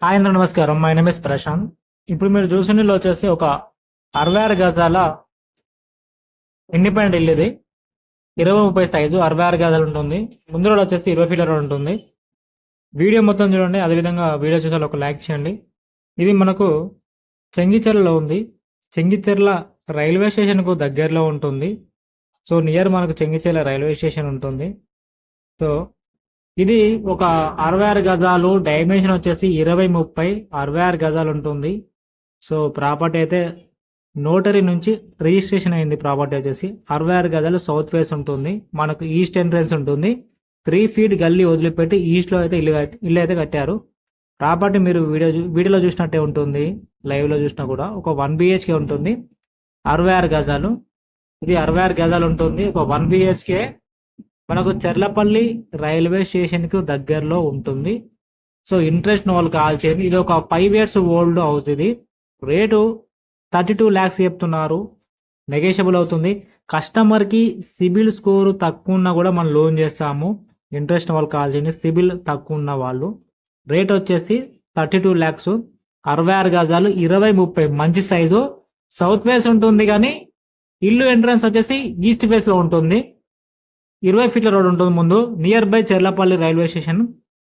Hi అందరూ నమస్కారం. My name is Prashant. ఇప్పుడు మీరు చూసిన ఇల్లు వచ్చేసి ఒక 66 గజాల ఇండిపెండెంట్ ఇల్లు ఇది. 20-30 సైజు 66 గజాలు ఉంటుంది. ముందు రోడ్ వచ్చేసి 20 ఫీట్ల రోడ్ ఉంటుంది. వీడియో మొత్తం చూడండి. అదేవిధంగా వీడియో చూసే ఒక లైక్ చేయండి. ఇది మనకు చెంగిచెర్లలో ఉంది. చెంగిచెర్ల రైల్వే స్టేషన్కు దగ్గరలో ఉంటుంది. సో నియర్ మనకు చెంగిచెర్ల రైల్వే స్టేషన్ ఉంటుంది. సో ఇది ఒక 66 గజాలు, డైమెన్షన్ వచ్చేసి 20-30, 66 గజాలు ఉంటుంది. సో ప్రాపర్టీ అయితే నోటరీ నుంచి రిజిస్ట్రేషన్ అయింది. ప్రాపర్టీ వచ్చేసి 66 గజాలు సౌత్ ఫేస్ ఉంటుంది. మనకు ఈస్ట్ ఎంట్రన్స్ ఉంటుంది. 3 ఫీట్ గల్లీ వదిలిపెట్టి ఈస్ట్లో అయితే ఇల్లు అయితే కట్టారు. ప్రాపర్టీ మీరు వీడియోలో చూసినట్టే ఉంటుంది. లైవ్లో చూసినా కూడా ఒక 1 BHK ఉంటుంది. 66 గజాలు. ఇది 66 గజాలు ఉంటుంది. ఒక 1 BHK మనకు చెర్లపల్లి రైల్వే స్టేషన్కు దగ్గరలో ఉంటుంది. సో ఇంట్రెస్ట్ వాళ్ళు కాల్ చేయండి. ఇది ఒక 5 years ఓల్డ్ హౌస్. ఇది రేటు 32 lakhs చెప్తున్నారు. నెగోషియబుల్ అవుతుంది. కస్టమర్కి సిబిల్ స్కోరు తక్కువ ఉన్నా కూడా మనం లోన్ చేస్తాము. ఇంట్రెస్ట్ వాళ్ళు కాల్ చేయండి. సిబిల్ తక్కువ ఉన్న వాళ్ళు. రేట్ వచ్చేసి 32 lakhs. 66 గజాలు, 20-30 మంచి సైజు. సౌత్ ఫేస్ ఉంటుంది కానీ ఇల్లు ఎంట్రన్స్ వచ్చేసి ఈస్ట్ ఫేస్లో ఉంటుంది. 20 ఫీట్ల రోడ్ ఉంటుంది ముందు. Near by Cherlapalli railway station.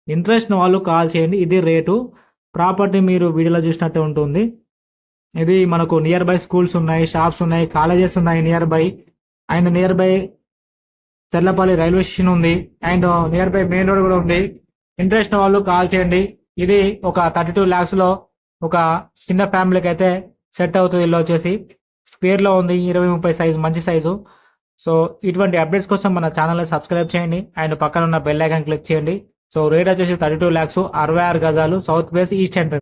Interest వాళ్ళు కాల్ చేయండి. ఇది రేటు. ప్రాపర్టీ మీరు వీడియోలో చూసినట్టే ఉంటుంది. ఇది మనకు నియర్ బై స్కూల్స్ ఉన్నాయి, షాప్స్ ఉన్నాయి, కాలేజెస్ ఉన్నాయి near by. And near by Cherlapalli railway station ఉంది. And near by main road కూడా ఉంది. ఇంట్రెస్ట్ వాళ్ళు కాల్ చేయండి. ఇది ఒక 32 lakhsలో ఒక చిన్న ఫ్యామిలీకి అయితే సెట్ అవుతుంది. ఇల్లు వచ్చేసి స్క్వేర్లో ఉంది. 20-30 సైజు, మంచి సైజు. సో ఇటువంటి అప్డేట్స్ కోసం మన ఛానల్ని సబ్స్క్రైబ్ చేయండి. అండ్ పక్కన ఉన్న బెల్ ఐకాన్ క్లిక్ చేయండి. సో రేట్ వచ్చేసి 32 lakhs, 66 గజాలు, సౌత్ ఫేస్, ఈస్ట్ ఎంట్రన్స్.